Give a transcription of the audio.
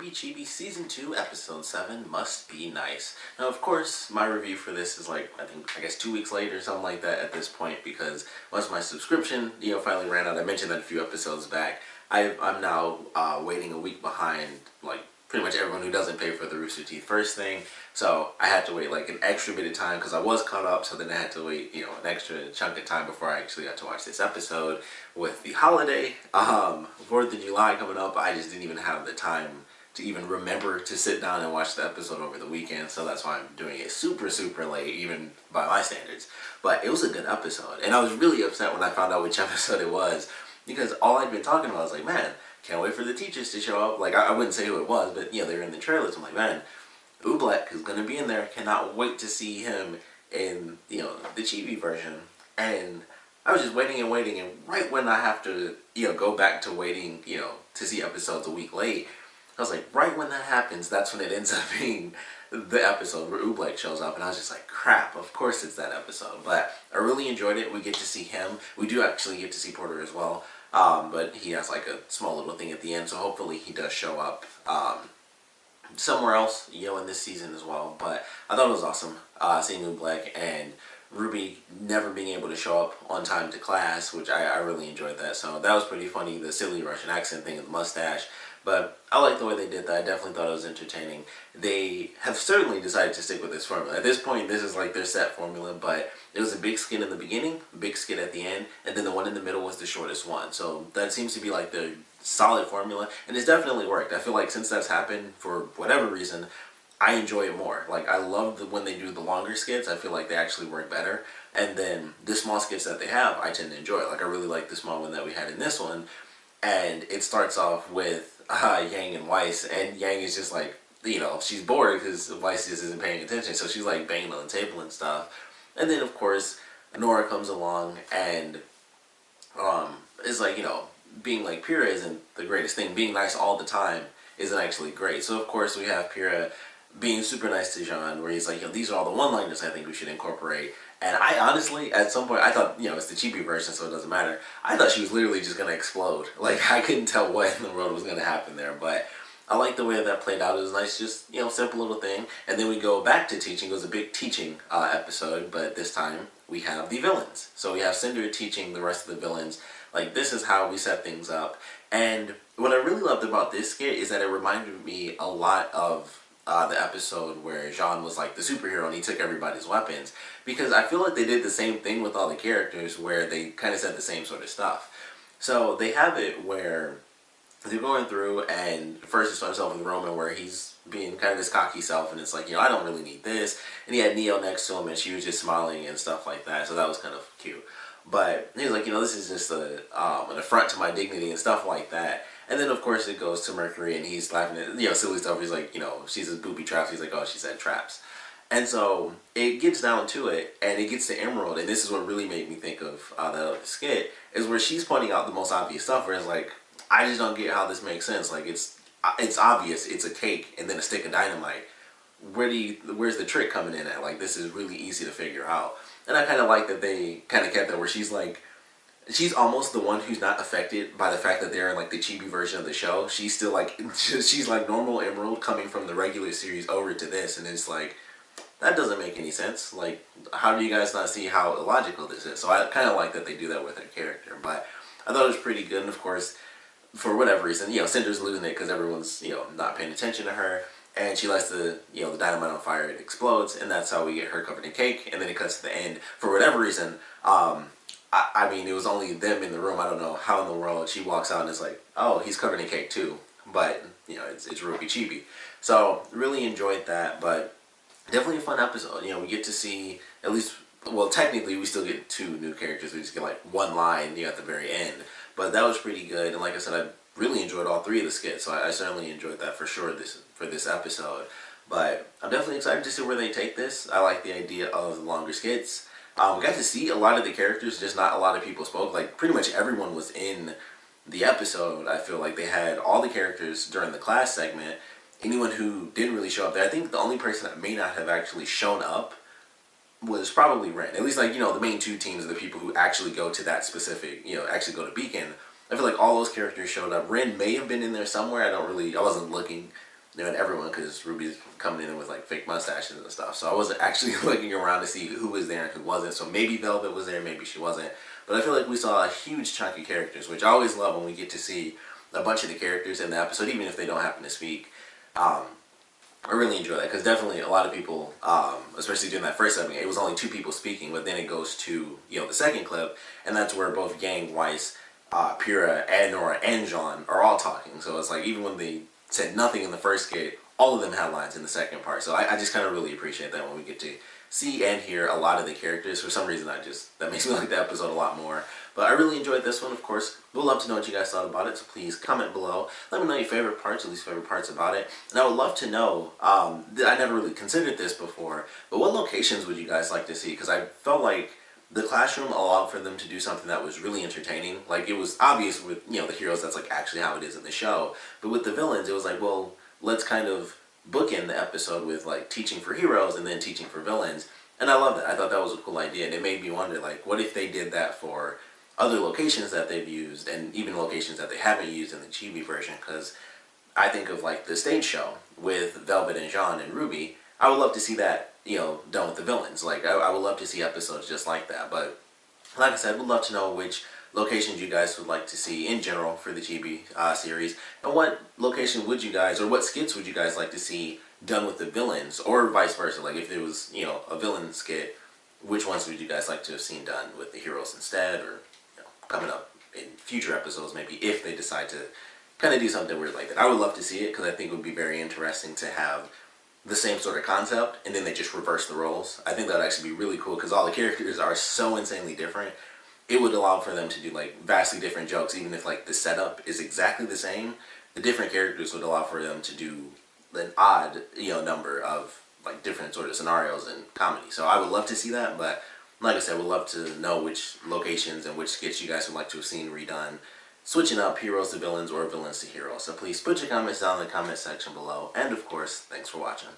RWBY Chibi Season 2, Episode 7, Must Be Nice. Now, of course, my review for this is like, I guess 2 weeks late or something like that at this point, because once my subscription, finally ran out, I mentioned that a few episodes back, I'm now waiting a week behind, like, pretty much everyone who doesn't pay for the Rooster Teeth first thing. So I had to wait like an extra bit of time because I was caught up, so then I had to wait, an extra chunk of time before I actually got to watch this episode. With the holiday, 4th of July coming up, I just didn't even have the time to even remember to sit down and watch the episode over the weekend, so that's why I'm doing it super, super late, even by my standards. But it was a good episode, and I was really upset when I found out which episode it was, because all I'd been talking about was like, man, can't wait for the teachers to show up. Like, I wouldn't say who it was, but, they were in the trailers. I'm like, man, Oobleck is going to be in there. Cannot wait to see him in, the Chibi version. And I was just waiting, and right when I have to, go back to waiting, to see episodes a week late, I was like, right when that happens, that's when it ends up being the episode where Oobleck shows up. And I was just like, crap, of course it's that episode. But I really enjoyed it. We get to see him. We do actually get to see Porter as well. But he has like a small little thing at the end, so hopefully he does show up somewhere else, in this season as well. But I thought it was awesome seeing Oobleck and RWBY never being able to show up on time to class, which I really enjoyed that. So that was pretty funny, the silly Russian accent thing with the mustache. But I like the way they did that. I definitely thought it was entertaining. They have certainly decided to stick with this formula. At this point, this is like their set formula, but it was a big skit in the beginning, big skit at the end, and then the one in the middle was the shortest one. So that seems to be like the solid formula, and it's definitely worked. I feel like since that's happened, for whatever reason, I enjoy it more. Like, I love when they do the longer skits. I feel like they actually work better. And then the small skits that they have, I tend to enjoy. Like, I really like the small one that we had in this one. And it starts off with Yang and Weiss, and Yang is just like, she's bored because Weiss just isn't paying attention, so she's like banging on the table and stuff. And then, of course, Nora comes along and is like, being like, Pyrrha isn't the greatest thing. Being nice all the time isn't actually great. So, of course, we have Pyrrha being super nice to Jean, where he's like, these are all the one-liners I think we should incorporate. And I honestly, at some point, I thought, it's the Chibi version, so it doesn't matter. I thought she was literally just going to explode. Like, I couldn't tell what in the world was going to happen there. But I like the way that played out. It was nice, just, simple little thing. And then we go back to teaching. It was a big teaching episode, but this time we have the villains. So we have Cinder teaching the rest of the villains, like, this is how we set things up. And what I really loved about this skit is that it reminded me a lot of the episode where Jean was like the superhero and he took everybody's weapons, because I feel like they did the same thing with all the characters where they kind of said the same sort of stuff. So they have it where they're going through, and first it starts off with Roman where he's being kind of this cocky self, and it's like, I don't really need this. And he had Neo next to him and she was just smiling and stuff like that, so that was kind of cute. But he was like, this is just an affront to my dignity and stuff like that. And then, of course, it goes to Mercury, and he's laughing at, silly stuff. He's like, she's a booby traps. He's like, oh, she said traps. And so it gets down to it, and it gets to Emerald, and this is what really made me think of the skit, is where she's pointing out the most obvious stuff, where it's like, I just don't get how this makes sense. Like, it's obvious. It's a cake and then a stick of dynamite. Where's the trick coming in at? Like, this is really easy to figure out. And I kind of like that they kind of kept that where she's like, she's almost the one who's not affected by the fact that they're in like the Chibi version of the show. She's still like, she's like normal Emerald coming from the regular series over to this, and it's like, that doesn't make any sense. Like, how do you guys not see how illogical this is? So I kind of like that they do that with her character, but I thought it was pretty good. And of course, for whatever reason, Cinder's losing it because everyone's, not paying attention to her. And she lights the dynamite on fire, it explodes, and that's how we get her covered in cake. And then it cuts to the end. For whatever reason, I mean, it was only them in the room. I don't know how in the world she walks out and is like, oh, he's covered in cake too. But, it's RWBY Chibi. So, really enjoyed that, but definitely a fun episode. We get to see, at least, well, technically we still get 2 new characters. We just get like one line, at the very end. But that was pretty good, and like I said, I really enjoyed all 3 of the skits, so I certainly enjoyed that for sure for this episode. But I'm definitely excited to see where they take this. I like the idea of the longer skits. We got to see a lot of the characters, just not a lot of people spoke. Like, pretty much everyone was in the episode. I feel like they had all the characters during the class segment. Anyone who didn't really show up there, I think the only person that may not have actually shown up was probably Ren. At least, like, the main 2 teams are the people who actually go to that specific, actually go to Beacon. I feel like all those characters showed up. Ren may have been in there somewhere. I wasn't looking and everyone, because RWBY's coming in with like fake mustaches and stuff. So I wasn't actually looking around to see who was there and who wasn't. So maybe Velvet was there, maybe she wasn't. But I feel like we saw a huge chunk of characters, which I always love when we get to see a bunch of the characters in the episode, even if they don't happen to speak. I really enjoy that because definitely a lot of people, especially during that first segment, it was only two people speaking, but then it goes to the second clip, and that's where both Yang, Weiss, Pyrrha, and Nora, and Jean are all talking. So it's like even when they said nothing in the first skit, all of them had lines in the second part. So I just kind of really appreciate that when we get to see and hear a lot of the characters. For some reason, that makes me like the episode a lot more. But I really enjoyed this one, of course. We'd love to know what you guys thought about it, so please comment below. Let me know your favorite parts, or least favorite parts about it. And I would love to know, I never really considered this before, but what locations would you guys like to see? Because I felt like the classroom allowed for them to do something that was really entertaining. Like, it was obvious with, the heroes, that's like actually how it is in the show. But with the villains, it was like, well, let's kind of bookend the episode with like teaching for heroes and then teaching for villains. And I love that. I thought that was a cool idea. And it made me wonder, like, what if they did that for other locations that they've used, and even locations that they haven't used in the Chibi version? Because I think of like the stage show with Velvet and Jean and RWBY. I would love to see that, done with the villains. Like, I would love to see episodes just like that. But like I said, we'd love to know which locations you guys would like to see in general for the Chibi series, and what location would you guys, or what skits would you guys like to see done with the villains, or vice versa. Like, if there was, a villain skit, which ones would you guys like to have seen done with the heroes instead, or coming up in future episodes, maybe, if they decide to kind of do something weird like that. I would love to see it, because I think it would be very interesting to have the same sort of concept, and then they just reverse the roles. I think that would actually be really cool, because all the characters are so insanely different. It would allow for them to do like vastly different jokes, even if like the setup is exactly the same. The different characters would allow for them to do an odd, number of like different sort of scenarios and comedy. So I would love to see that, but like I said, we'd love to know which locations and which skits you guys would like to have seen redone, switching up heroes to villains or villains to heroes. So please put your comments down in the comment section below, and of course, thanks for watching.